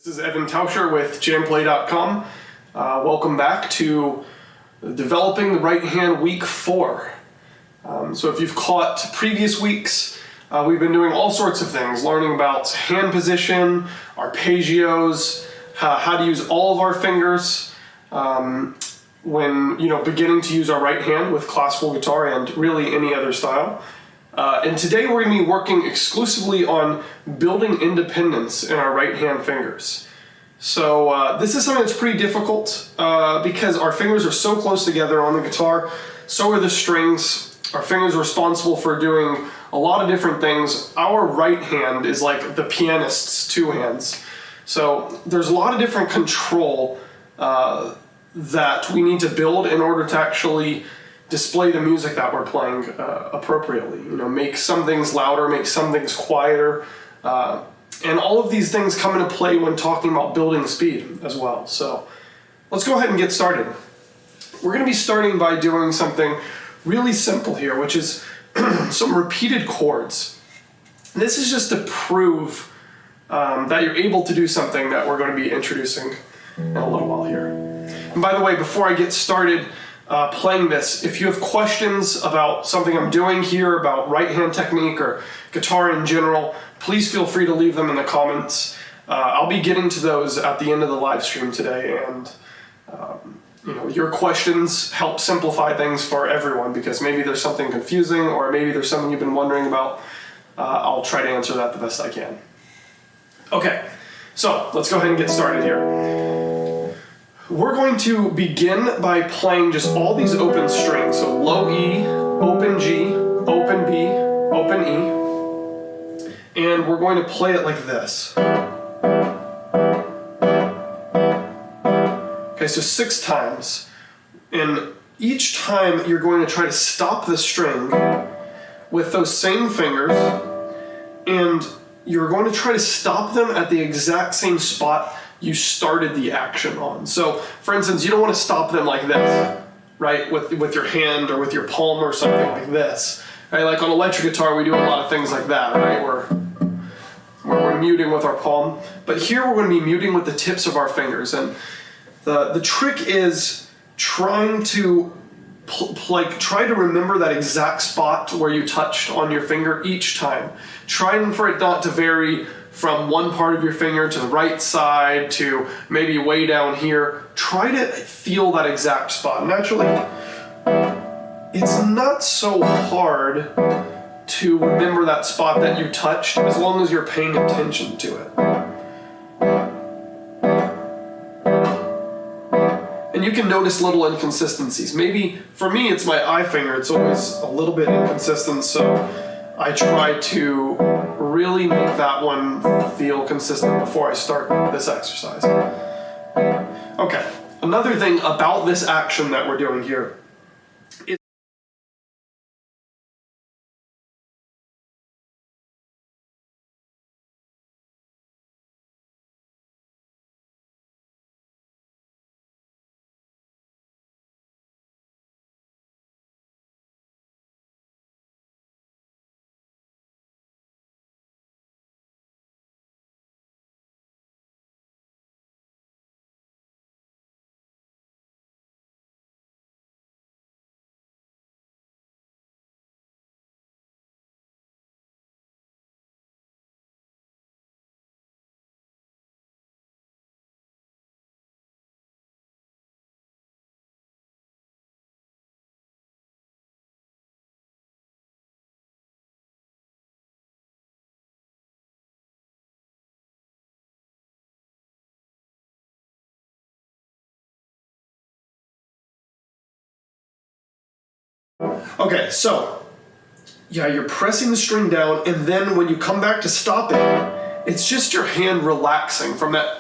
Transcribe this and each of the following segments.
This is Evan Tauscher with jamplay.com. Welcome back to Developing the Right Hand Week 4. So if you've caught previous weeks, we've been doing all sorts of things, learning about hand position, arpeggios, how to use all of our fingers when beginning to use our right hand with classical guitar and really any other style. And today we're going to be working exclusively on building independence in our right hand fingers. So this is something that's pretty difficult because our fingers are so close together on the guitar, so are the strings. Our fingers are responsible for doing a lot of different things. Our right hand is like the pianist's two hands. So there's a lot of different control that we need to build in order to actually display the music that we're playing appropriately. Make some things louder, make some things quieter, and all of these things come into play when talking about building speed as well. So let's go ahead and get started. We're going to be starting by doing something really simple here, which is some repeated chords. This is just to prove that you're able to do something that we're going to be introducing in a little while here. And by the way, before I get started playing this, if you have questions about something I'm doing here, about right hand technique or guitar in general, please feel free to leave them in the comments. I'll be getting to those at the end of the live stream today, and your questions help simplify things for everyone because maybe there's something confusing or maybe there's something you've been wondering about. I'll try to answer that the best I can. Okay, so let's go ahead and get started here. We're going to begin by playing just all these open strings. So low E, open G, open B, open E. And we're going to play it like this. Okay, so 6 times. And each time you're going to try to stop the string with those same fingers, and you're going to try to stop them at the exact same spot you started the action on. So, for instance, you don't want to stop them like this, right? With your hand or with your palm or something like this. Right? Like on electric guitar, we do a lot of things like that, right? Where we're muting with our palm. But here we're going to be muting with the tips of our fingers. And the trick is trying to try to remember that exact spot where you touched on your finger each time. Trying for it not to vary from one part of your finger to the right side to maybe way down here. Try to feel that exact spot. Naturally, it's not so hard to remember that spot that you touched as long as you're paying attention to it. And you can notice little inconsistencies. Maybe, for me, it's my eye finger. It's always a little bit inconsistent, so I try to really make that one feel consistent before I start this exercise. Okay, another thing about this action that we're doing here is okay, so yeah, you're pressing the string down, and then when you come back to stop it, it's just your hand relaxing from that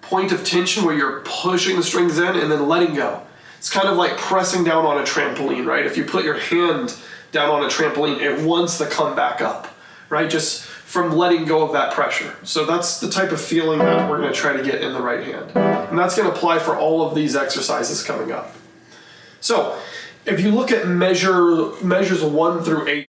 point of tension where you're pushing the strings in and then letting go. It's kind of like pressing down on a trampoline, right? If you put your hand down on a trampoline, it wants to come back up, right? Just from letting go of that pressure. So that's the type of feeling that we're going to try to get in the right hand. And that's going to apply for all of these exercises coming up. So if you look at measures 1 through 8,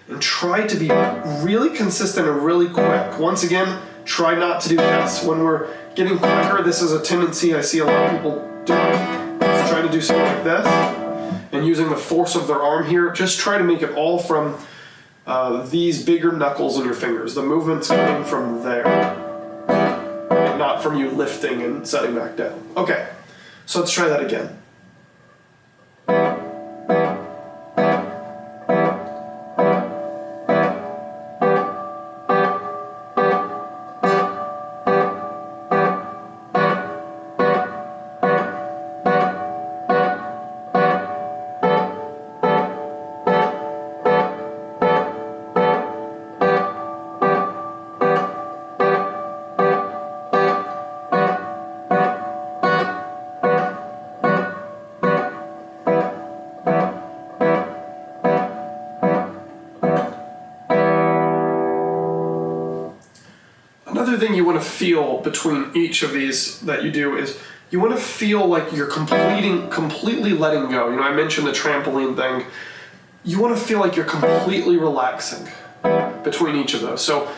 and try to be really consistent and really quick. Once again, try not to do this. When we're getting quicker, this is a tendency I see a lot of people doing. Is trying to do something like this and using the force of their arm here. Just try to make it all from these bigger knuckles in your fingers. The movement's coming from there, not from you lifting and setting back down. Okay, so let's try that again. Another thing you want to feel between each of these that you do is you want to feel like you're completely letting go. You know, I mentioned the trampoline thing. You want to feel like you're completely relaxing between each of those. So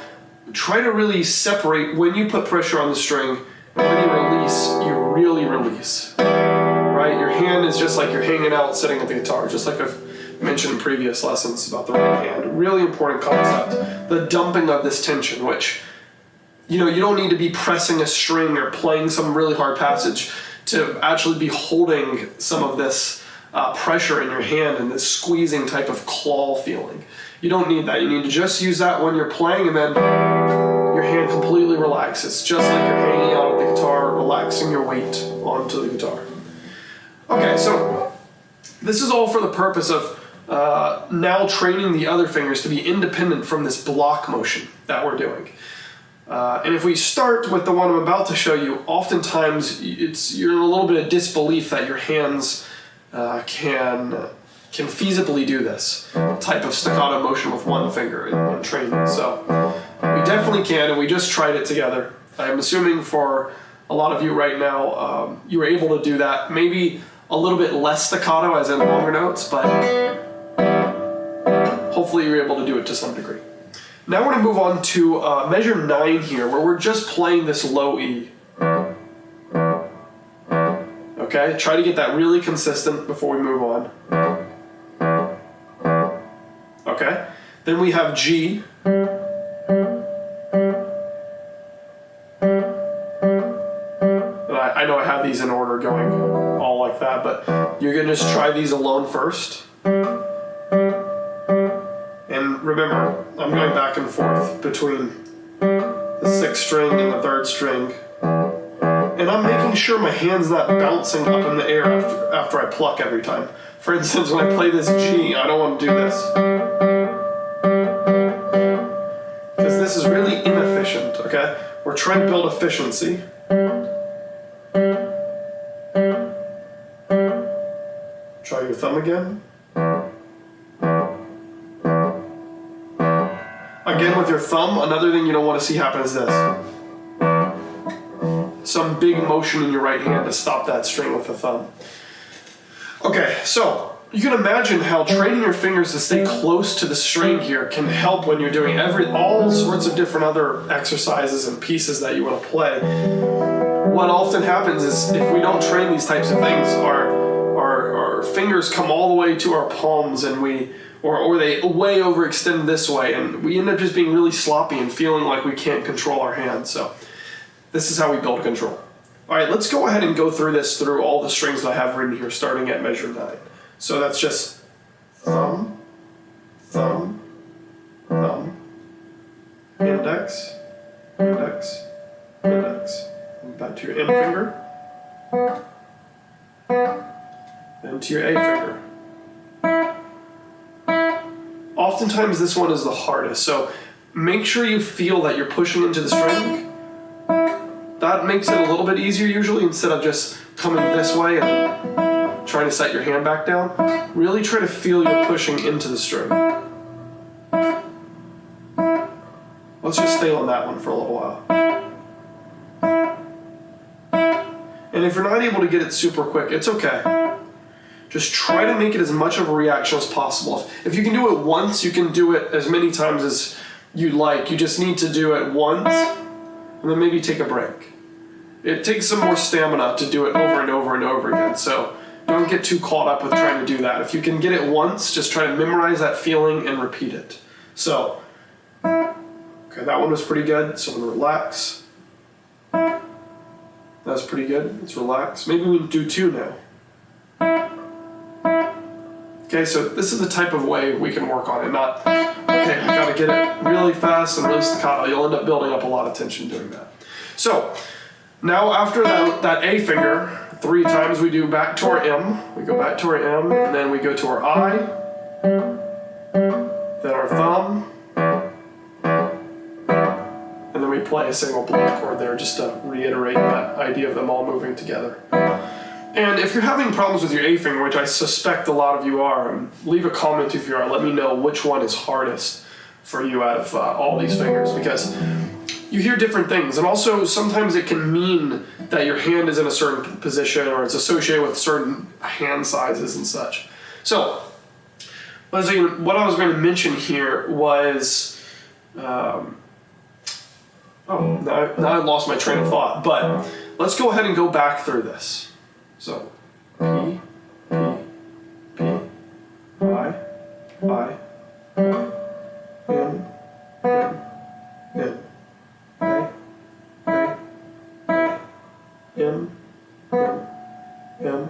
try to really separate when you put pressure on the string and when you release, you really release. Right? Your hand is just like you're hanging out sitting at the guitar, just like I've mentioned in previous lessons about the right hand. Really important concept. The dumping of this tension, which, you know, you don't need to be pressing a string or playing some really hard passage to actually be holding some of this pressure in your hand and this squeezing type of claw feeling. You don't need that. You need to just use that when you're playing, and then your hand completely relaxes, just like you're hanging out at the guitar, relaxing your weight onto the guitar. Okay, so this is all for the purpose of now training the other fingers to be independent from this block motion that we're doing. And if we start with the one I'm about to show you, oftentimes you're in a little bit of disbelief that your hands can feasibly do this type of staccato motion with one finger in training. So we definitely can, and we just tried it together. I'm assuming for a lot of you right now, you were able to do that. Maybe a little bit less staccato, as in longer notes, but hopefully you're able to do it to some degree. Now we're going to move on to measure 9 here, where we're just playing this low E. Okay, try to get that really consistent before we move on. Okay, then we have G. I know I have these in order going all like that, but you're going to just try these alone first. And remember, I'm going back and forth between the 6th string and the 3rd string. And I'm making sure my hand's not bouncing up in the air after I pluck every time. For instance, when I play this G, I don't want to do this. Because this is really inefficient, okay? We're trying to build efficiency. Try your thumb again. Again, with your thumb, another thing you don't want to see happen is this. Some big motion in your right hand to stop that string with the thumb. Okay, so you can imagine how training your fingers to stay close to the string here can help when you're doing all sorts of different other exercises and pieces that you want to play. What often happens is if we don't train these types of things, our fingers come all the way to our palms, and or they way overextend this way, and we end up just being really sloppy and feeling like we can't control our hands. So this is how we build control. All right, let's go ahead and go through all the strings that I have written here, starting at measure 9. So that's just thumb, thumb, thumb, index, index, index. And back to your M finger, then to your A finger. Oftentimes this one is the hardest, so make sure you feel that you're pushing into the string. That makes it a little bit easier usually, instead of just coming this way and trying to set your hand back down. Really try to feel you're pushing into the string. Let's just stay on that one for a little while. And if you're not able to get it super quick, it's okay. just try to make it as much of a reaction as possible. If you can do it once, you can do it as many times as you like. You just need to do it once and then maybe take a break. It takes some more stamina to do it over and over and over again, so don't get too caught up with trying to do that. If you can get it once, just try to memorize that feeling and repeat it. So, okay, that one was pretty good, so I'm gonna relax. That was pretty good, let's relax. Maybe we can do 2 now. Okay, so this is the type of way we can work on it, not, okay, I gotta get it really fast and really staccato. You'll end up building up a lot of tension doing that. So, now after that A finger, 3 times we do back to our M. We go back to our M, and then we go to our I, then our thumb, and then we play a single block chord there just to reiterate that idea of them all moving together. And if you're having problems with your A finger, which I suspect a lot of you are, leave a comment if you are. Let me know which one is hardest for you out of all these fingers, because you hear different things. And also sometimes it can mean that your hand is in a certain position or it's associated with certain hand sizes and such. So what I was going to mention here was, now I lost my train of thought, but let's go ahead and go back through this. So, P, P, P, I, M, M, M, A, M, M,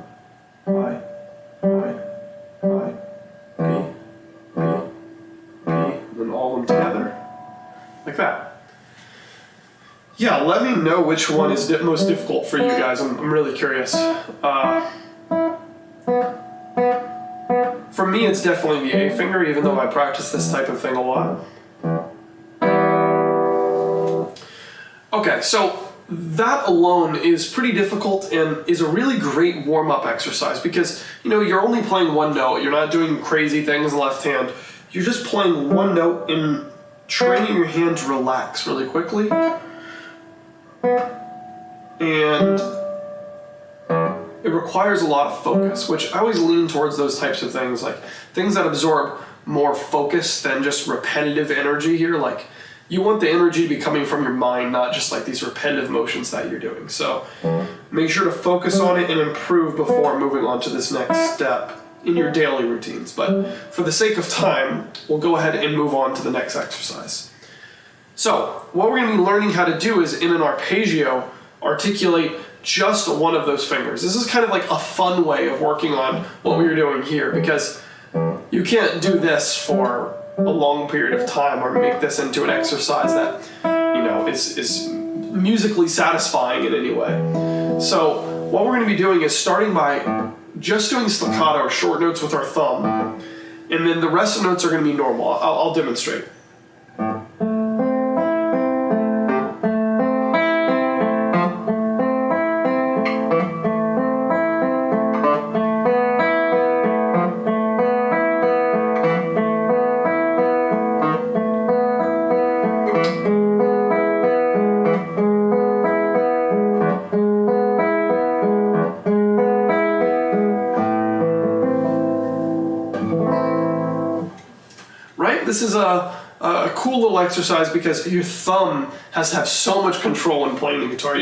I, B, and then all of them together, like that. Yeah, let me know which one is most difficult for you guys. I'm really curious. For me, it's definitely the A finger, even though I practice this type of thing a lot. Okay, so that alone is pretty difficult and is a really great warm-up exercise because, you're only playing one note. You're not doing crazy things in the left hand. You're just playing one note and training your hand to relax really quickly. And it requires a lot of focus, which I always lean towards those types of things, like things that absorb more focus than just repetitive energy here. Like, you want the energy to be coming from your mind, not just like these repetitive motions that you're doing. So make sure to focus on it and improve before moving on to this next step in your daily routines. But for the sake of time, we'll go ahead and move on to the next exercise. So what we're going to be learning how to do is, in an arpeggio, articulate just one of those fingers. This is kind of like a fun way of working on what we were doing here, because you can't do this for a long period of time or make this into an exercise that is musically satisfying in any way. So what we're going to be doing is starting by just doing staccato or short notes with our thumb, and then the rest of the notes are going to be normal. I'll demonstrate. This is a cool little exercise because your thumb has to have so much control in playing the guitar.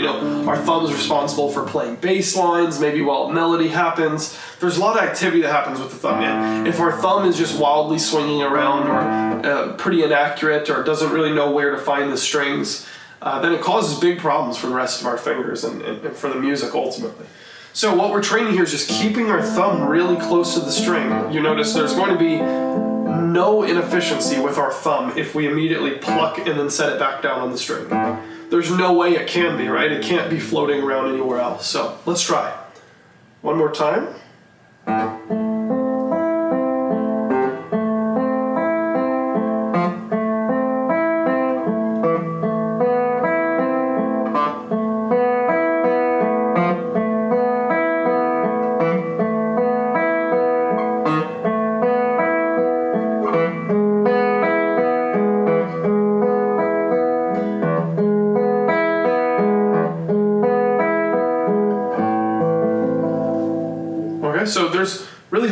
Our thumb's responsible for playing bass lines, maybe while melody happens. There's a lot of activity that happens with the thumb. And if our thumb is just wildly swinging around or pretty inaccurate or doesn't really know where to find the strings, then it causes big problems for the rest of our fingers and for the music ultimately. So what we're training here is just keeping our thumb really close to the string. You notice there's going to be no inefficiency with our thumb if we immediately pluck and then set it back down on the string. There's no way it can be, right? It can't be floating around anywhere else. So let's try. One more time.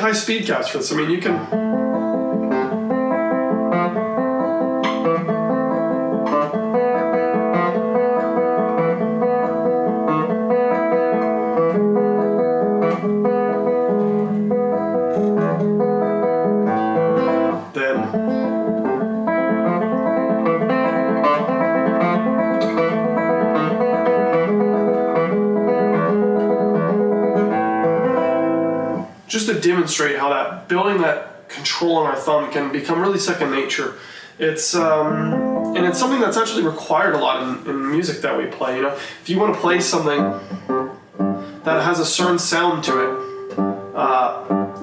high speed caps for this. I mean, you can... Just to demonstrate how that building that control on our thumb can become really second nature. It's and it's something that's actually required a lot in music that we play. You know, if you want to play something that has a certain sound to it,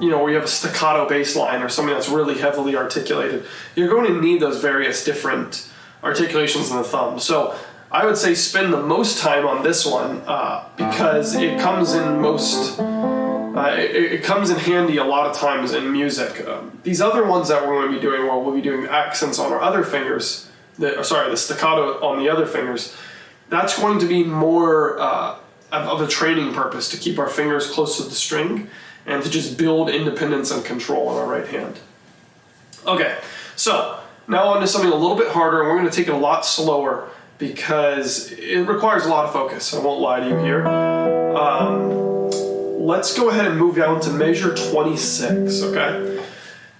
you know, where you have a staccato bass line or something that's really heavily articulated, you're going to need those various different articulations in the thumb. So I would say spend the most time on this one because it comes in most. It comes in handy a lot of times in music. These other ones that we're going to be doing, where we'll be doing accents on our other fingers, the staccato on the other fingers, that's going to be more of a training purpose to keep our fingers close to the string and to just build independence and control on our right hand. Okay, so now on to something a little bit harder, and we're going to take it a lot slower because it requires a lot of focus. I won't lie to you here. Let's go ahead and move down to measure 26, okay?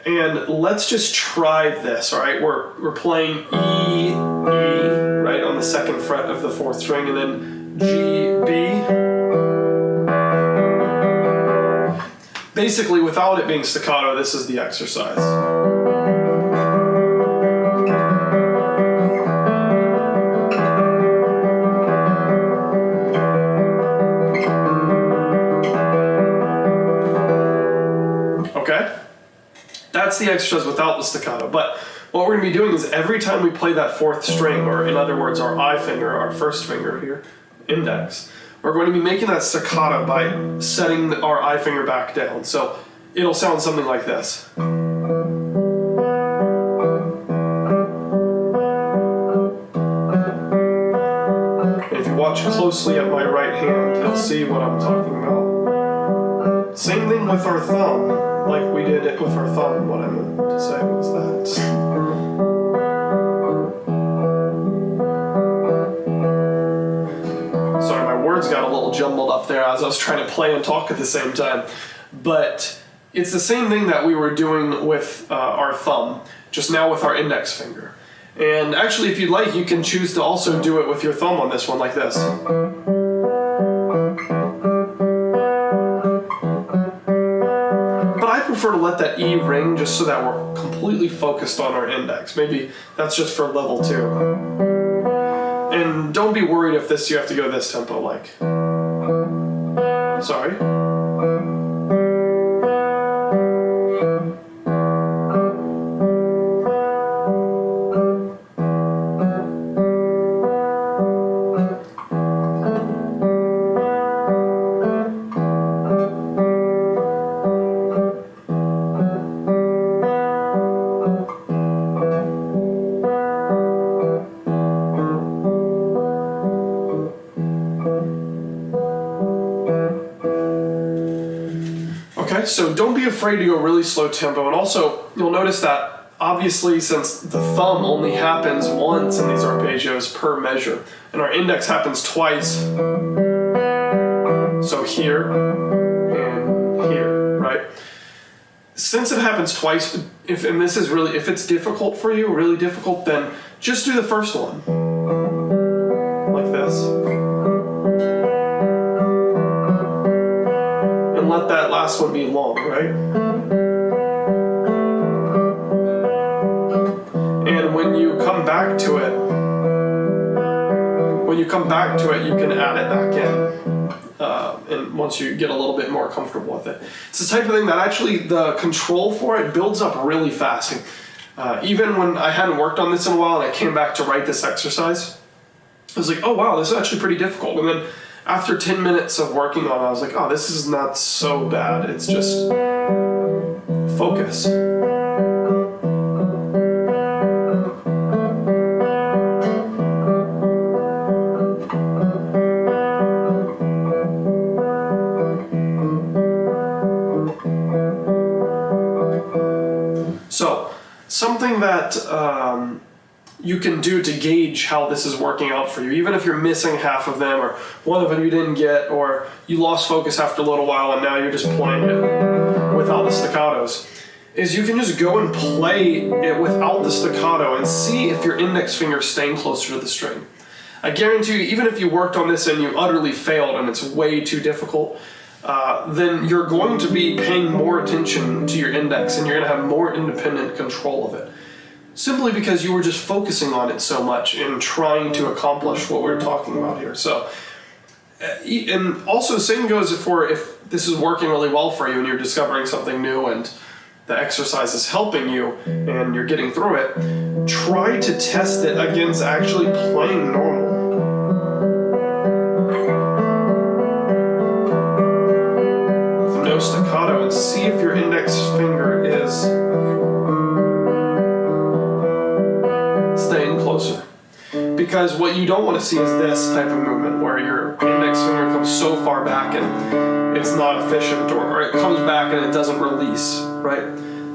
And let's just try this, all right? We're playing E, E, right, on the second fret of the fourth string, and then G, B. Basically, without it being staccato, this is the exercise. That's the exercise without the staccato. But what we're going to be doing is every time we play that fourth string, or in other words, our I finger, our first finger here, index, we're going to be making that staccato by setting our I finger back down. So it'll sound something like this. If you watch closely at my right hand, you'll see what I'm talking about. Same thing with our thumb. Like we did it with our thumb. What I meant to say was that. Sorry, my words got a little jumbled up there as I was trying to play and talk at the same time. But it's the same thing that we were doing with our thumb, just now with our index finger. And actually, if you'd like, you can choose to also do it with your thumb on this one, like this. I prefer to let that E ring just so that we're completely focused on our index. Maybe that's just for level 2. And don't be worried if you have to go this tempo, like. Sorry. So don't be afraid to go really slow tempo. And also, you'll notice that obviously since the thumb only happens once in these arpeggios per measure, and our index happens twice, so here and here, right? Since it happens twice, if it's difficult for you, really difficult, then just do the first one, like this. Let that last one be long, right? And when you come back to it, you can add it back in. And once you get a little bit more comfortable with it. It's the type of thing that actually the control for it builds up really fast. Even when I hadn't worked on this in a while and I came back to write this exercise, I was like, oh wow, this is actually pretty difficult. And then after 10 minutes of working on it, I was like, oh, this is not so bad. It's just focus. something that you can do to gauge how this is working out for you, even if you're missing half of them or one of them you didn't get, or you lost focus after a little while and now you're just playing it without the staccatos, is you can just go and play it without the staccato and see if your index finger is staying closer to the string. I guarantee you, even if you worked on this and you utterly failed and it's way too difficult, then you're going to be paying more attention to your index and you're going to have more independent control of it. Simply because you were just focusing on it so much and trying to accomplish what we're talking about here. So, and also same goes for if this is working really well for you and you're discovering something new and the exercise is helping you and you're getting through it, try to test it against actually playing normal. With no staccato, and see if your index finger is staying closer. Because what you don't want to see is this type of movement where your index finger comes so far back and it's not efficient, or it comes back and it doesn't release, right?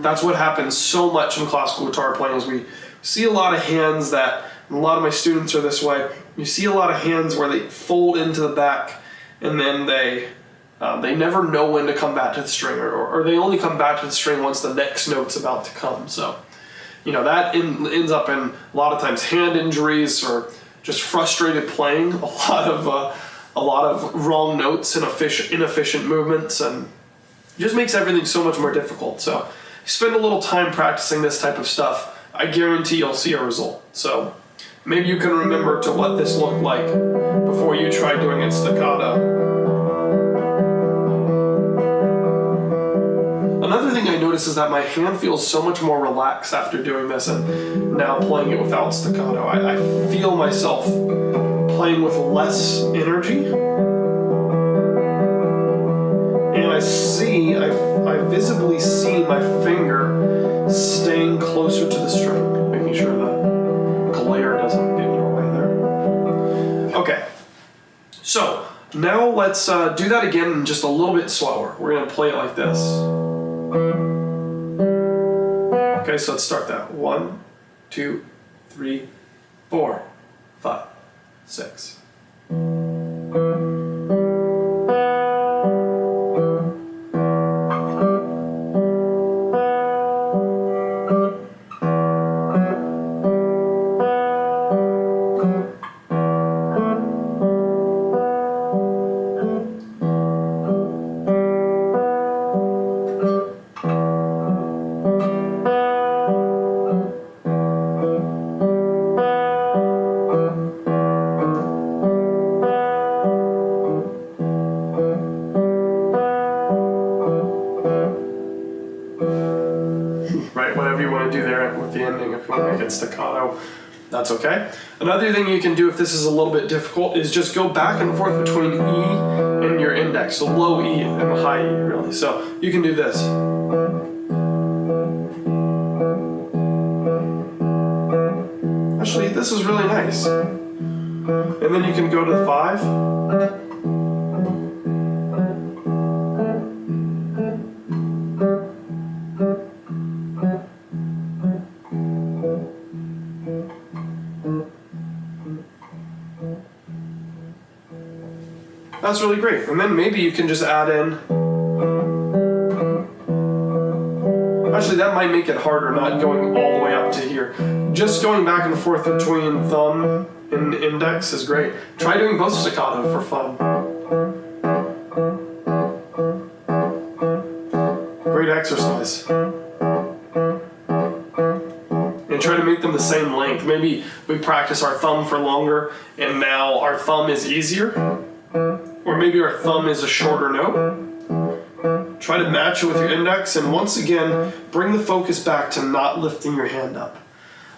That's what happens so much in classical guitar playing, is we see a lot of hands that, and a lot of my students are this way, you see a lot of hands where they fold into the back and then they never know when to come back to the string, or they only come back to the string once the next note's about to come. So, that ends up in a lot of times hand injuries or just frustrated playing, a lot of wrong notes and inefficient movements, and it just makes everything so much more difficult. So spend a little time practicing this type of stuff. I guarantee you'll see a result. So maybe you can remember to what this looked like before you try doing it staccato. Another thing I notice is that my hand feels so much more relaxed after doing this and now playing it without staccato. I feel myself playing with less energy. And I visibly see my finger staying closer to the string, making sure the glare doesn't get in your way there. Okay, so now let's do that again just a little bit slower. We're going to play it like this. Okay, so let's start that. 1, 2, 3, 4, 5, 6. Right, whatever you want to do there with the ending, if you want to make it staccato, that's okay. Another thing you can do if this is a little bit difficult is just go back and forth between E and your index, so low E and high E, really. So you can do this. Actually, this is really nice. And then you can go to the 5. That's really great. And then maybe you can just add in... Actually, that might make it harder, not going all the way up to here. Just going back and forth between thumb and index is great. Try doing both staccato for fun. Great exercise. And try to make them the same length. Maybe we practice our thumb for longer, and now our thumb is easier. Or maybe our thumb is a shorter note. Try to match it with your index, and once again, bring the focus back to not lifting your hand up.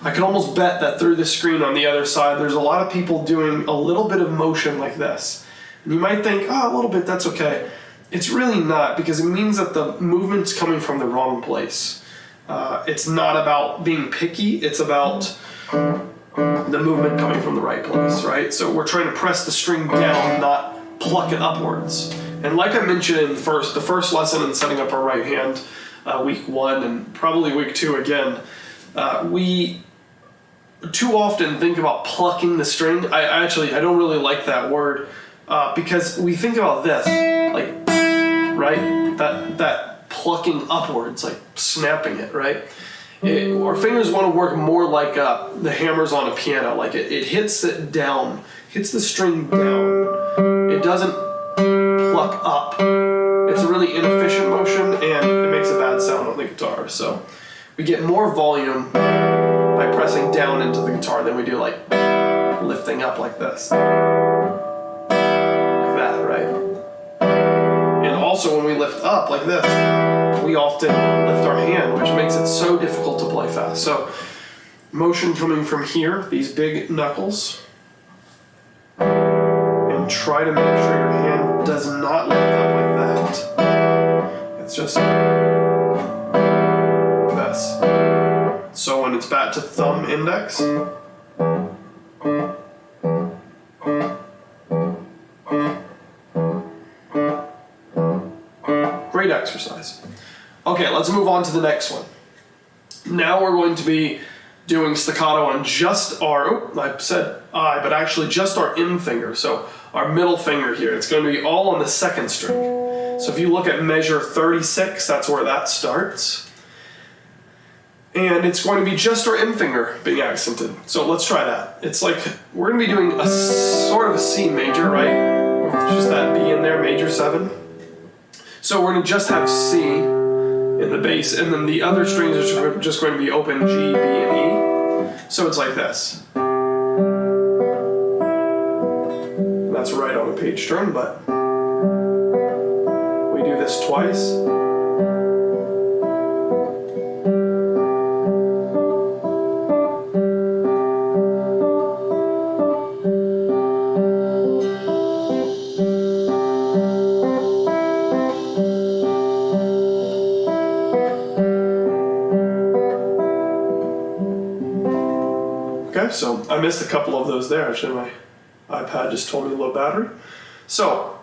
I can almost bet that through the screen on the other side, there's a lot of people doing a little bit of motion like this. And you might think, a little bit, that's okay. It's really not, because it means that the movement's coming from the wrong place. It's not about being picky, it's about the movement coming from the right place, right? So we're trying to press the string down, not pluck it upwards. And like I mentioned in the first lesson in setting up our right hand, week 1 and probably week 2 again, We too often think about plucking the string. I don't really like that word because we think about this, like, right? That plucking upwards, like snapping it, right? Our fingers want to work more like the hammers on a piano, like it hits it down, hits the string down. It doesn't pluck up. It's a really inefficient motion and it makes a bad sound on the guitar. So we get more volume by pressing down into the guitar than we do like lifting up like this. Like that, right? And also when we lift up like this, we often lift our hand, which makes it so difficult to play fast. So motion coming from here, these big knuckles, and try to make sure your hand does not lift up like that. It's just this. So when it's back to thumb index, great exercise. Okay, let's move on to the next one. Now we're going to be doing staccato on just our, I said I, but actually just our M finger, so our middle finger here. It's going to be all on the second string. So if you look at measure 36, that's where that starts. And it's going to be just our M finger being accented. So let's try that. It's like, we're going to be doing a sort of a C major, right? With just that B in there, major 7. So we're going to just have C in the bass, and then the other strings are just going to be open G, B, and E. So it's like this. That's right on the page turn, but we do this twice. Okay, so I missed a couple of those there. Actually, my iPad just told me low battery. So,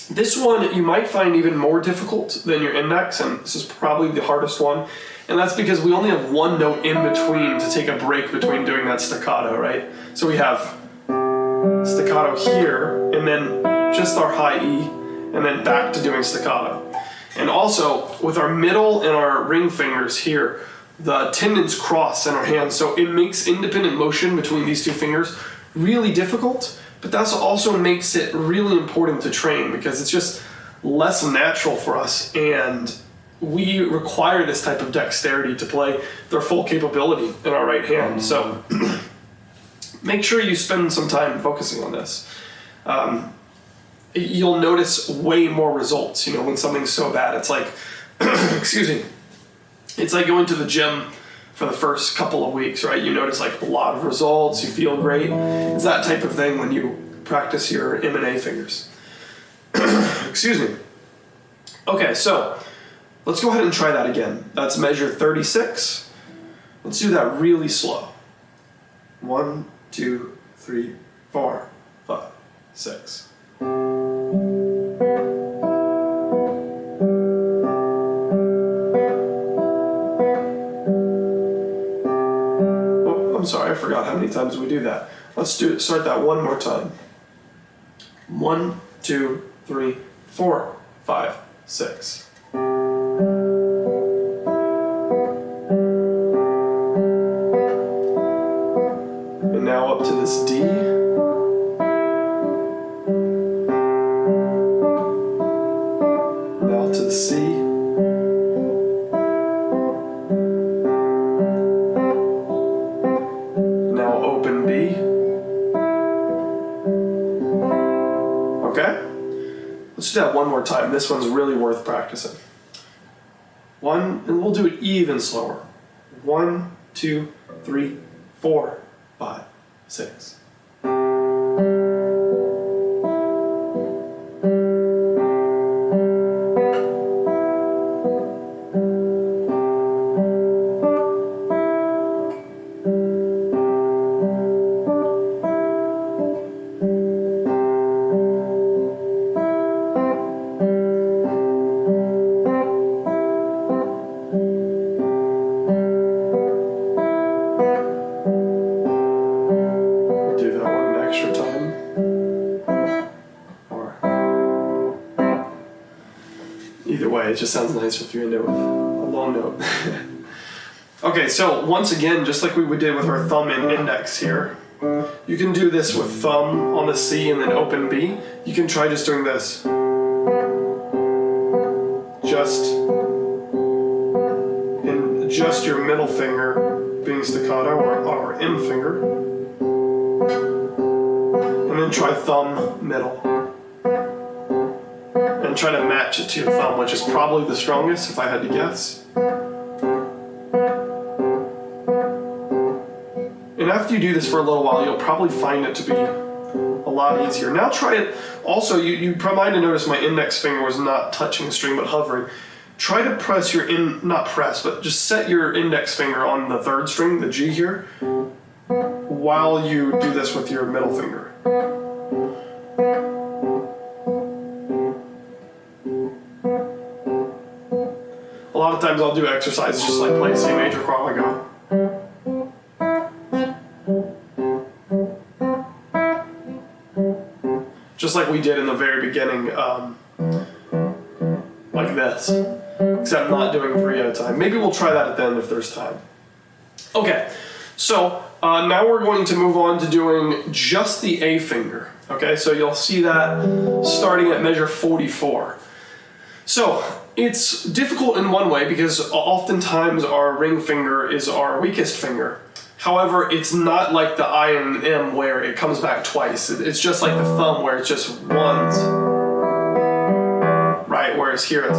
this one you might find even more difficult than your index, and this is probably the hardest one. And that's because we only have one note in between to take a break between doing that staccato, right? So we have staccato here, and then just our high E, and then back to doing staccato. And also, with our middle and our ring fingers here, the tendons cross in our hands, so it makes independent motion between these two fingers really difficult, but that also makes it really important to train because it's just less natural for us, and we require this type of dexterity to play their full capability in our right hand. So make sure you spend some time focusing on this. You'll notice way more results, when something's so bad. It's like, excuse me, it's like going to the gym for the first couple of weeks, right? You notice like a lot of results, you feel great. It's that type of thing when you practice your M and A fingers. Excuse me. Okay, so let's go ahead and try that again. That's measure 36. Let's do that really slow. 1, 2, 3, 4, 5, 6. I'm sorry, I forgot how many times we do that. Let's start that one more time. 1, 2, 3, 4, 5, 6. And now up to this D. Now to the C. Let's do that one more time. This one's really worth practicing. And we'll do it even slower. 1, 2, 3, 4, 5, 6. just sounds nicer if you end it with a long note. Okay, so once again, just like we did with our thumb and index here, you can do this with thumb on the C and then open B. You can try just doing this. Just your middle finger being staccato, or M finger. And then try thumb, middle. And try to match it to your thumb, which is probably the strongest if I had to guess. And after you do this for a little while, you'll probably find it to be a lot easier. Now try it. Also, you might have noticed my index finger was not touching the string but hovering. Try to press not press, but just set your index finger on the third string, the G here, while you do this with your middle finger. A lot of times I'll do exercises just like play C major chord like go. Just like we did in the very beginning, like this. Except not doing 3 at a time. Maybe we'll try that at the end if there's time. Okay, so now we're going to move on to doing just the A finger. Okay, so you'll see that starting at measure 44. So it's difficult in one way because oftentimes our ring finger is our weakest finger. However, it's not like the I and M where it comes back twice. It's just like the thumb where it's just ones. Right, whereas here it's...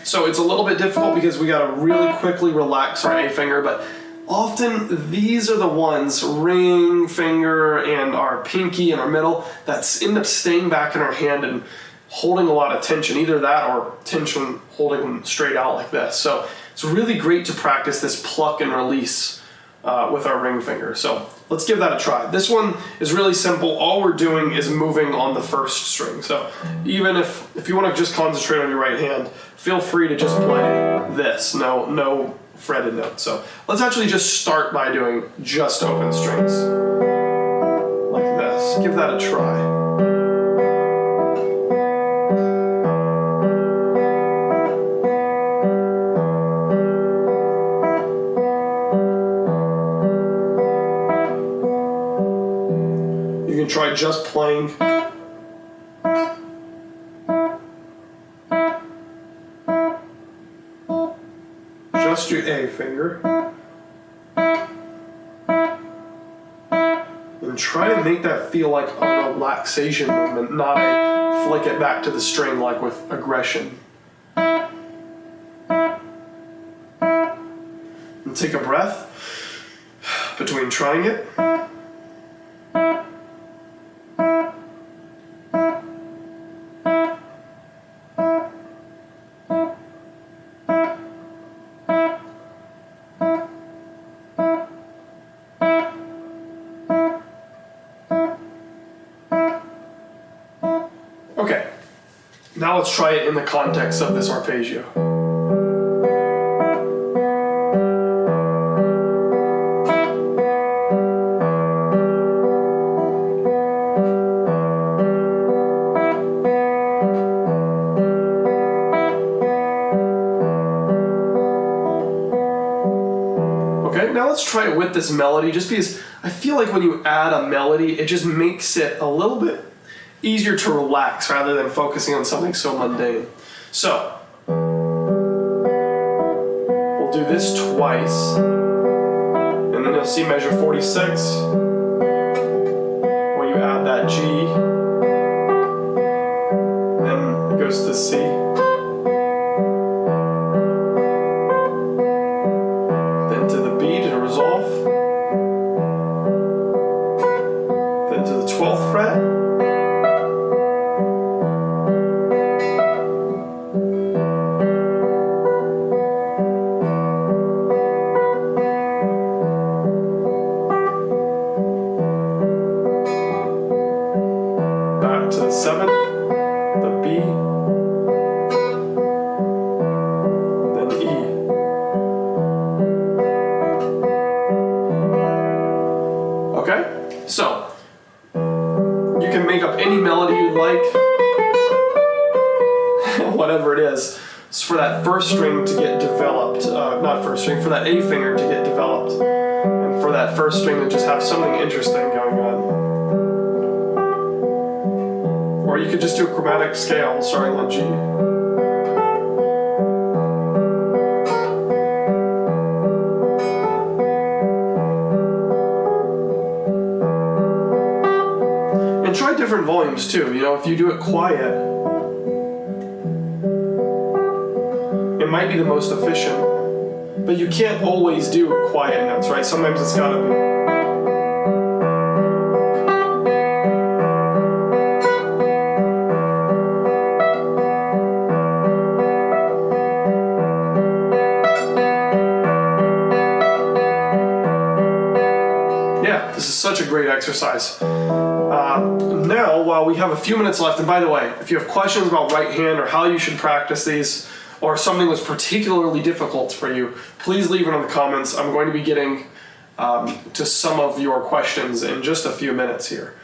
So it's a little bit difficult because we gotta really quickly relax our A finger, but often these are the ones, ring finger and our pinky and our middle, that end up staying back in our hand and holding a lot of tension, either that or tension holding them straight out like this. So it's really great to practice this pluck and release with our ring finger. So let's give that a try. This one is really simple. All we're doing is moving on the first string. So even if you want to just concentrate on your right hand, feel free to just play this. No fretted notes. So let's actually just start by doing just open strings. Like this. Give that a try. Try just playing. Just your A finger. And try to make that feel like a relaxation movement, not a flick it back to the string like with aggression. And take a breath between trying it. Okay, now let's try it in the context of this arpeggio. Okay, now let's try it with this melody, just because I feel like when you add a melody, it just makes it a little bit easier to relax rather than focusing on something so mundane. So, we'll do this twice, and then you'll see measure 46, where you add that G, then it goes to C, then to the B to resolve, then to the 12th fret, to the 7th, the B, then E. can make up any melody you like, whatever it is. It's for that first string to get developed, not first string, for that A finger to get developed, and for that first string to just have something interesting going on. Or you could just do a chromatic scale starting on G. And try different volumes too. You know, if you do it quiet, it might be the most efficient, but you can't always do quiet notes, right? Sometimes it's gotta be. Yeah, this is such a great exercise. Now, while we have a few minutes left, and by the way, if you have questions about right hand or how you should practice these, or something was particularly difficult for you, please leave it in the comments. I'm going to be getting to some of your questions in just a few minutes here.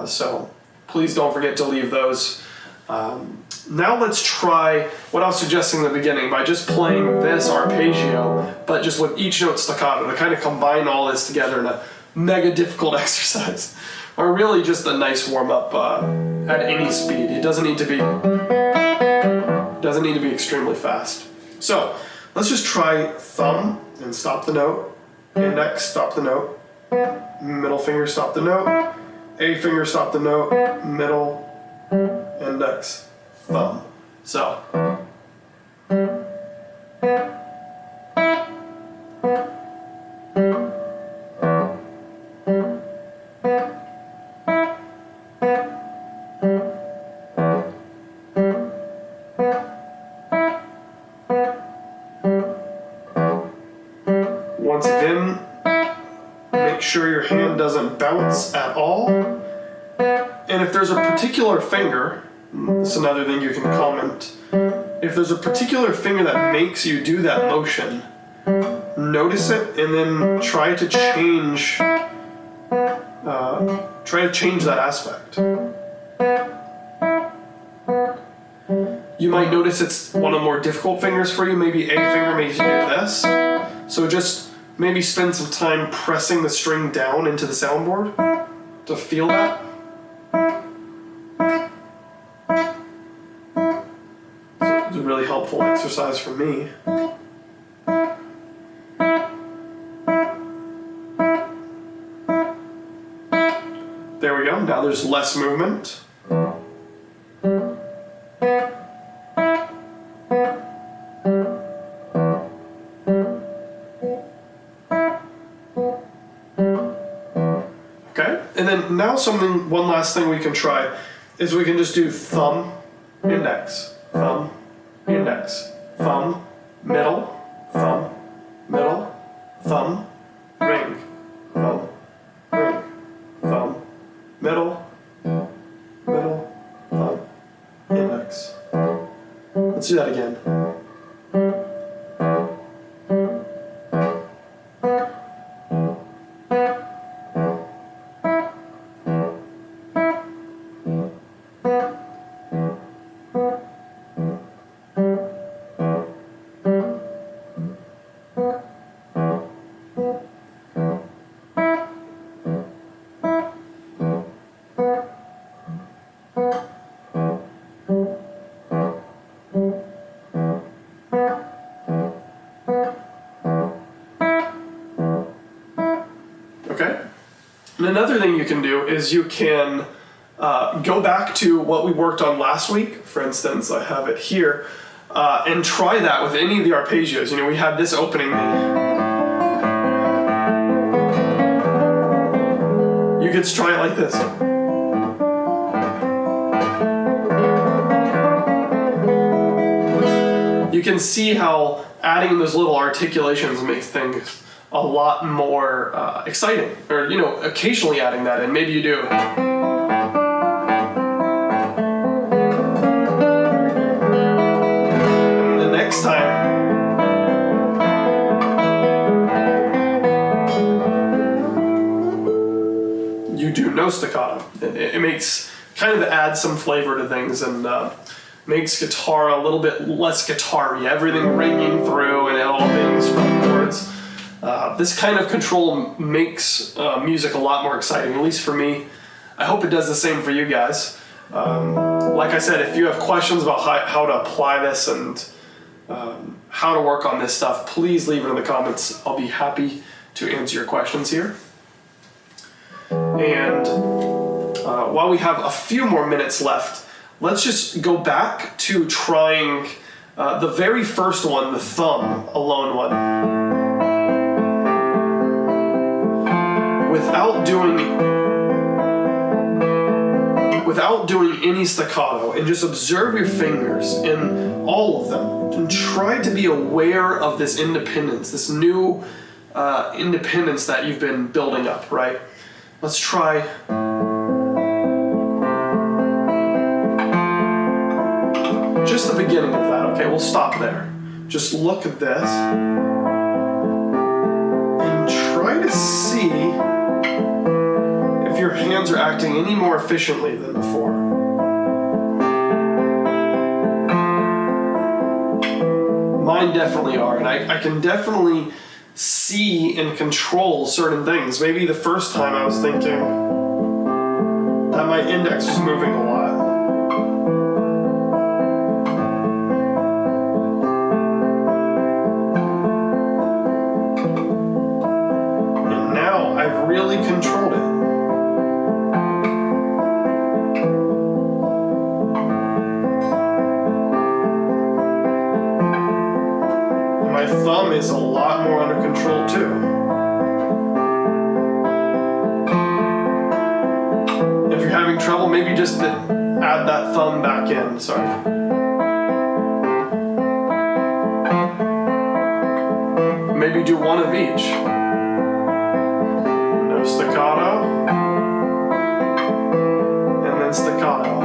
So please don't forget to leave those. Now let's try what I was suggesting in the beginning by just playing this arpeggio, but just with each note staccato to kind of combine all this together in a mega difficult exercise. Or really just a nice warm-up at any speed. It doesn't need to be extremely fast. So let's just try thumb and stop the note, index, stop the note, middle finger, stop the note, A finger, stop the note, middle, index, thumb. So. Once again, make sure your hand doesn't bounce at all. And if there's a particular finger, this is another thing you can comment, if there's a particular finger that makes you do that motion, notice it and then try to change that aspect. You might notice it's one of the more difficult fingers for you. Maybe A finger makes you do this. So just maybe spend some time pressing the string down into the soundboard to feel that. So it's a really helpful exercise for me. There we go. Now there's less movement. Now one last thing we can try is we can just do thumb, index, thumb, index, thumb, middle, thumb, middle, thumb, ring, thumb, ring, thumb, middle, middle, thumb, index. Let's do that again. And another thing you can do is you can go back to what we worked on last week. For instance, I have it here, and try that with any of the arpeggios. You know, we had this opening. You could try it like this. You can see how adding those little articulations makes things a lot more exciting, or you know, occasionally adding that in. Maybe you do. And the next time, you do no staccato. It makes, kind of adds some flavor to things, and makes guitar a little bit less guitar-y, everything ringing through and it all being strung chords. This kind of control makes music a lot more exciting, at least for me. I hope it does the same for you guys. Like I said, if you have questions about how to apply this and how to work on this stuff, please leave it in the comments. I'll be happy to answer your questions here. And while we have a few more minutes left, let's just go back to trying the very first one, the thumb alone one, without doing any staccato, and just observe your fingers in all of them and try to be aware of this independence, this new independence that you've been building up, right? Let's try. Just the beginning of that, okay? We'll stop there. Just look at this and try to see if your hands are acting any more efficiently than before. Mine definitely are, and I can definitely see and control certain things. Maybe the first time I was thinking that my index was moving a lot. And now I've really controlled it. My thumb is a lot more under control too. If you're having trouble, maybe just add that thumb back in. Sorry. Maybe do one of each. No staccato. And then staccato.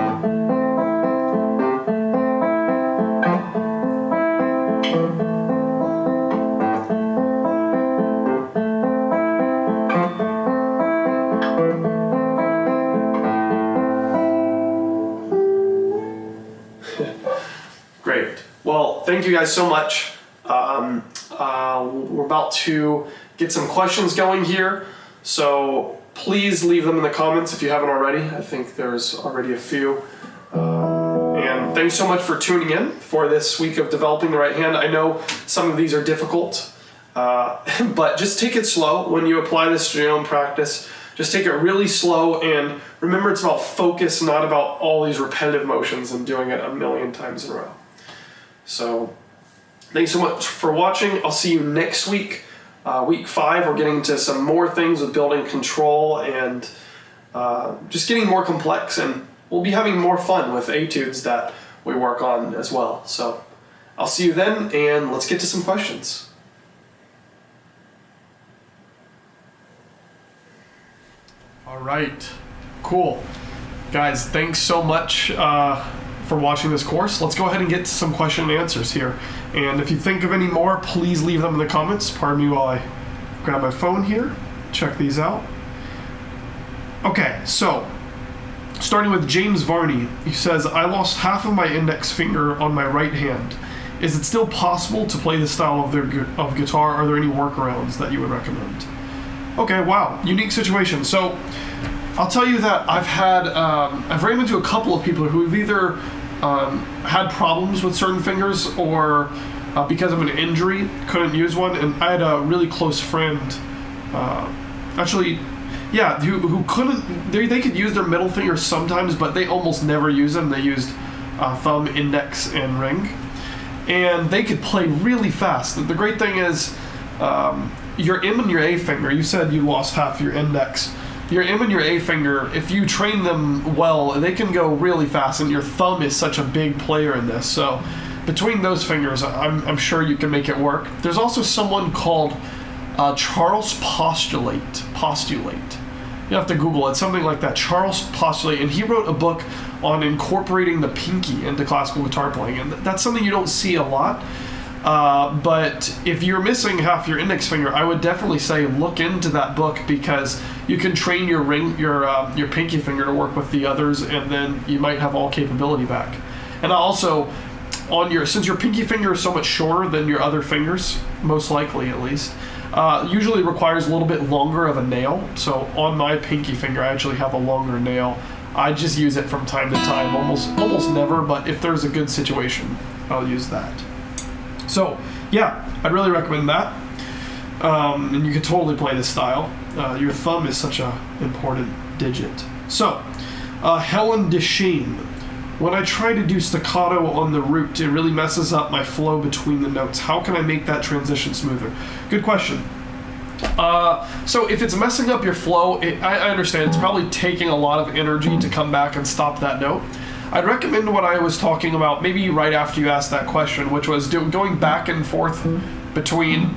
Great. Well, thank you guys so much. We're about to get some questions going here, so please leave them in the comments if you haven't already. I think there's already a few. And thanks so much for tuning in for this week of developing the right hand. I know some of these are difficult, but just take it slow when you apply this to your own practice. Just take it really slow, and remember, it's about focus, not about all these repetitive motions and doing it a million times in a row. So thanks so much for watching. I'll see you next week, week 5. We're getting into some more things with building control and just getting more complex, and we'll be having more fun with etudes that we work on as well. So I'll see you then, and let's get to some questions. All right, cool. Guys, thanks so much for watching this course. Let's go ahead and get to some question and answers here. And if you think of any more, please leave them in the comments. Pardon me while I grab my phone here, check these out. Okay, so starting with James Varney, he says, I lost half of my index finger on my right hand. Is it still possible to play this style of guitar? Are there any workarounds that you would recommend? Okay, wow, unique situation. So I'll tell you that I've ran into a couple of people who've either had problems with certain fingers or because of an injury couldn't use one. And I had a really close friend, who couldn't. They could use their middle finger sometimes, but they almost never use them. They used thumb, index, and ring, and they could play really fast. The great thing is, your M and your A finger. You said you lost half your index. Your M and your A finger, if you train them well, they can go really fast, and your thumb is such a big player in this. So between those fingers, I'm sure you can make it work. There's also someone called Charles Postulate. You have to Google it, something like that, Charles Postulate, and he wrote a book on incorporating the pinky into classical guitar playing, and that's something you don't see a lot. But if you're missing half your index finger, I would definitely say look into that book, because you can train your pinky finger to work with the others, and then you might have all capability back. And also, since your pinky finger is so much shorter than your other fingers, most likely at least, usually requires a little bit longer of a nail. So on my pinky finger, I actually have a longer nail. I just use it from time to time, almost never, but if there's a good situation, I'll use that. So yeah, I'd really recommend that. And you can totally play this style. Your thumb is such a important digit. So, Helen DeSheen. When I try to do staccato on the root, it really messes up my flow between the notes. How can I make that transition smoother? Good question. So if it's messing up your flow, I understand it's probably taking a lot of energy to come back and stop that note. I'd recommend what I was talking about maybe right after you asked that question, which was going back and forth between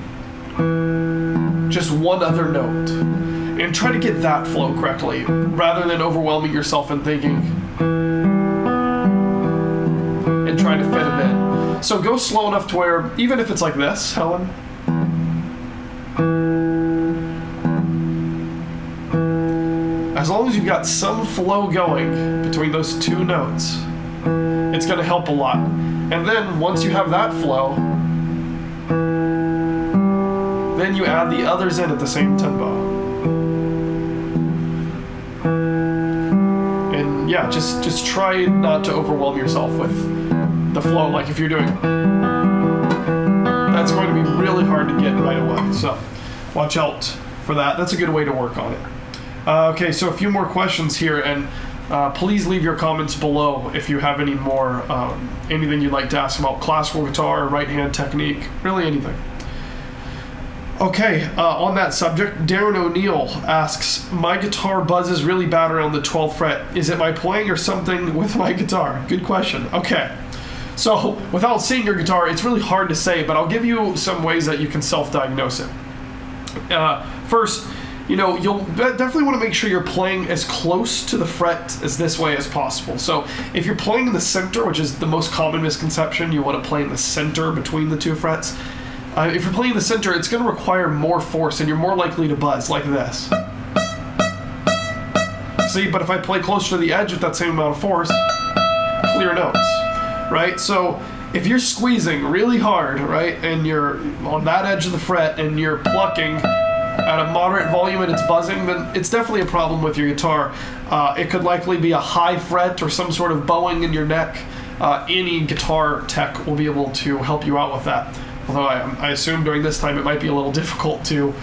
just one other note and try to get that flow correctly rather than overwhelming yourself and thinking and trying to fit it in. So go slow enough to where, even if it's like this, Helen, as long as you've got some flow going between those two notes, it's going to help a lot. And then once you have that flow, then you add the others in at the same tempo. And yeah, just try not to overwhelm yourself with the flow. Like if you're doing, that's going to be really hard to get right away. So watch out for that. That's a good way to work on it. Okay, so a few more questions here, and please leave your comments below if you have any more, anything you'd like to ask about classical guitar, right hand technique, really anything. Okay, on that subject, Darren O'Neill asks, my guitar buzzes really bad around the 12th fret. Is it my playing or something with my guitar? Good question. Okay, so without seeing your guitar, it's really hard to say, but I'll give you some ways that you can self-diagnose it. First, you'll definitely want to make sure you're playing as close to the fret as this way as possible. So if you're playing in the center, which is the most common misconception, you want to play in the center between the two frets. If you're playing in the center, it's going to require more force, and you're more likely to buzz like this. See, but if I play closer to the edge with that same amount of force, clear notes, right? So if you're squeezing really hard, right, and you're on that edge of the fret and you're plucking at a moderate volume and it's buzzing, then it's definitely a problem with your guitar. It could likely be a high fret or some sort of bowing in your neck. Any guitar tech will be able to help you out with that. Although I assume during this time it might be a little difficult to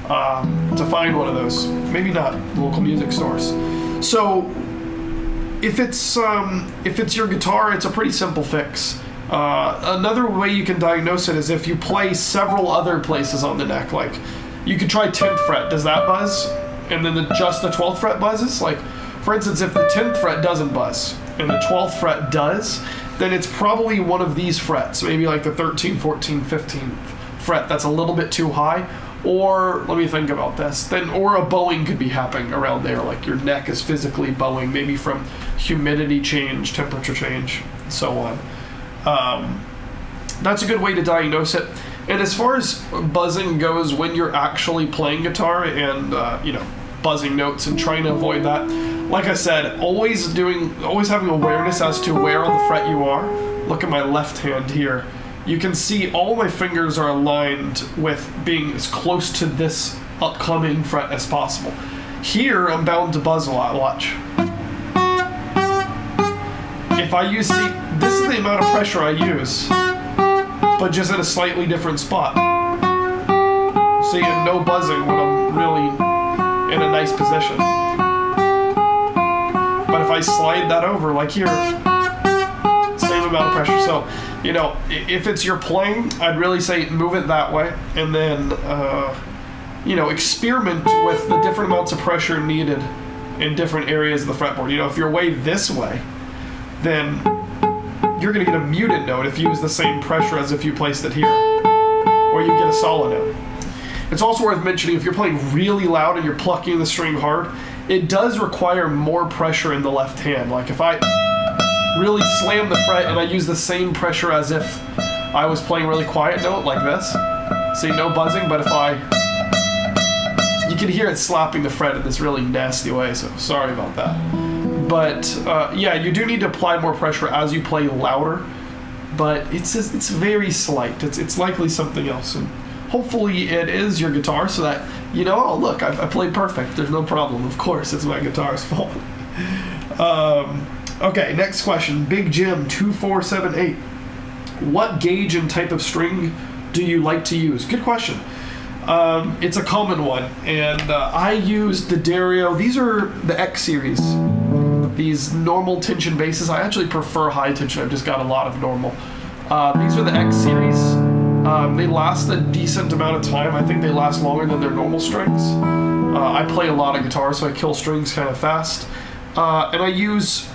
find one of those. Maybe not local music stores. So if it's your guitar, it's a pretty simple fix. Another way you can diagnose it is if you play several other places on the neck. Like you could try 10th fret. Does that buzz? And then just the 12th fret buzzes? Like, for instance, if the 10th fret doesn't buzz and the 12th fret does, then it's probably one of these frets, maybe like the 13th, 14th, 15th fret that's a little bit too high. Or, let me think about this, or a bowing could be happening around there, like your neck is physically bowing, maybe from humidity change, temperature change, and so on. That's a good way to diagnose it. And as far as buzzing goes, when you're actually playing guitar and buzzing notes and trying to avoid that, like I said, always having awareness as to where on the fret you are. Look at my left hand here. You can see all my fingers are aligned with being as close to this upcoming fret as possible. Here, I'm bound to buzz a lot. Watch. If I use, this is the amount of pressure I use, but just at a slightly different spot. See, and no buzzing when I'm really in a nice position. But if I slide that over, like here, same amount of pressure. So, if it's your playing, I'd really say move it that way, and then, experiment with the different amounts of pressure needed in different areas of the fretboard. If you're way this way, then you're going to get a muted note if you use the same pressure as if you placed it here, or you get a solid note. It's also worth mentioning, if you're playing really loud and you're plucking the string hard, it does require more pressure in the left hand. Like if I really slam the fret and I use the same pressure as if I was playing a really quiet note like this. See, no buzzing, but if you can hear it slapping the fret in this really nasty way, so sorry about that. But yeah, you do need to apply more pressure as you play louder, but it's very slight. It's likely something else, and hopefully it is your guitar, so that you know, oh look, I played perfect. There's no problem. Of course, it's my guitar's fault. Okay, next question. Big Jim 2478. What gauge and type of string do you like to use? Good question. It's a common one, and I use the Dario. These are the X series. These normal tension basses. I actually prefer high tension. I've just got a lot of normal. These are the X series. They last a decent amount of time. I think they last longer than their normal strings. I play a lot of guitar, so I kill strings kind of fast. And I use,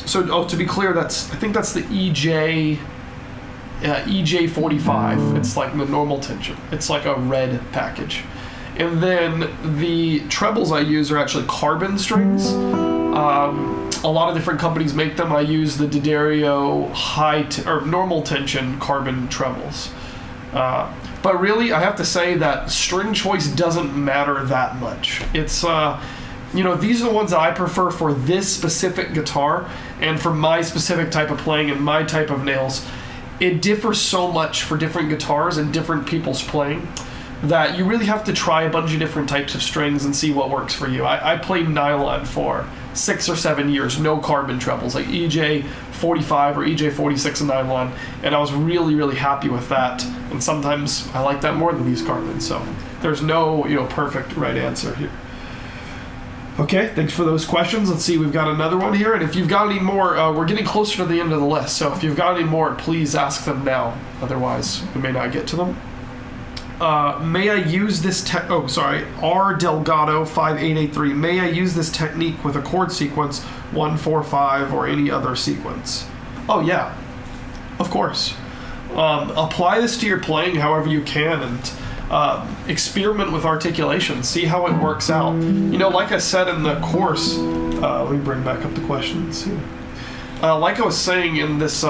to be clear, I think that's the EJ45. It's like the normal tension. It's like a red package. And then the trebles I use are actually carbon strings. A lot of different companies make them. I use the D'Addario normal tension carbon trebles. But really, I have to say that string choice doesn't matter that much. It's, these are the ones that I prefer for this specific guitar and for my specific type of playing and my type of nails. It differs so much for different guitars and different people's playing that you really have to try a bunch of different types of strings and see what works for you. I played nylon for 6 or 7 years, no carbon trebles, like EJ45 or EJ46 in nylon, and I was really, really happy with that. And sometimes I like that more than these carbon, so there's no perfect right answer here. Okay, thanks for those questions. Let's see, we've got another one here, and if you've got any more, we're getting closer to the end of the list, so if you've got any more, please ask them now. Otherwise, we may not get to them. May I use this R Delgado 5883. May I use this technique with a chord sequence 1-4-5 or any other sequence? Oh yeah, of course. Apply this to your playing however you can, and experiment with articulation. See how it works out. Like I said in the course, let me bring back up the questions here. Like I was saying in this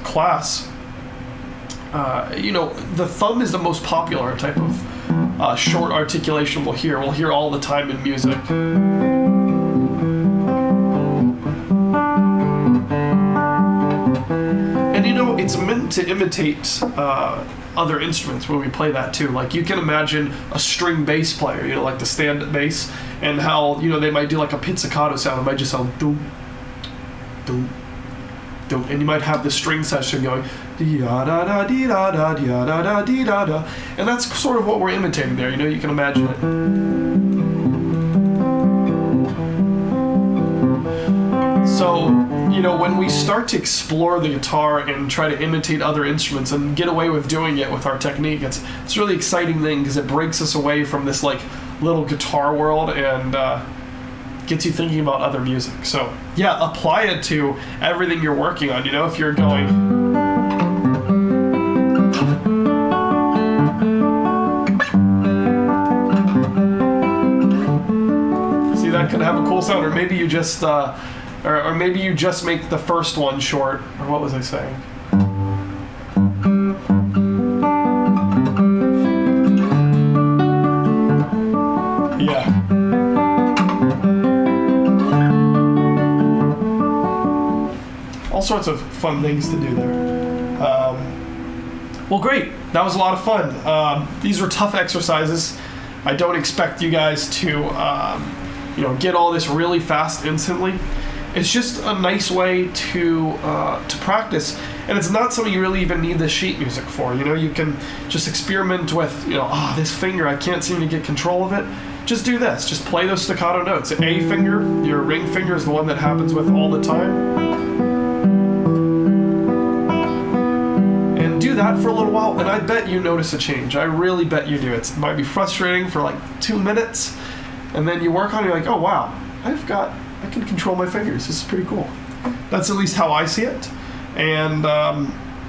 class, the thumb is the most popular type of short articulation we'll hear. We'll hear all the time in music. And it's meant to imitate other instruments when we play that too. Like you can imagine a string bass player, like the stand-up bass, and how, they might do like a pizzicato sound. It might just sound doom, doom, doom, and you might have the string section going dee-da-da-da-dee-da-da-dee-da-da-dee-da-da, and that's sort of what we're imitating there. You can imagine it. So, when we start to explore the guitar and try to imitate other instruments and get away with doing it with our technique, it's a really exciting thing because it breaks us away from this like little guitar world and gets you thinking about other music. So yeah, apply it to everything you're working on. If you're going, see, that could have a cool sound, or maybe you just or maybe you just make the first one short, or what was I saying? Yeah. All sorts of fun things to do there. Well, great. That was a lot of fun. These were tough exercises. I don't expect you guys to, get all this really fast instantly. It's just a nice way to practice, and it's not something you really even need the sheet music for. You can just experiment with, this finger, I can't seem to get control of it. Just do this. Just play those staccato notes. A finger, your ring finger, is the one that happens with all the time. And do that for a little while, and I bet you notice a change. I really bet you do. It might be frustrating for like 2 minutes, and then you work on it, you're like, oh wow, I can control my fingers. This is pretty cool. That's at least how I see it. And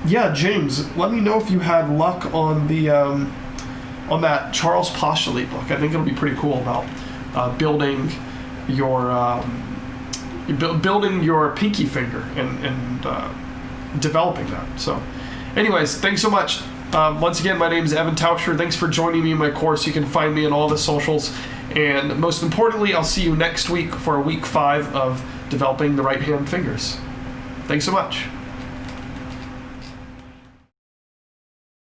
yeah, James, let me know if you had luck on the on that Charles Postulate book. I think it'll be pretty cool about building your building your pinky finger and developing that. So Anyways, thanks so much. Once again, my name is Evan Tauscher. Thanks for joining me in my course. You can find me on all the socials. And most importantly, I'll see you next week for week 5 of developing the right hand fingers. Thanks so much.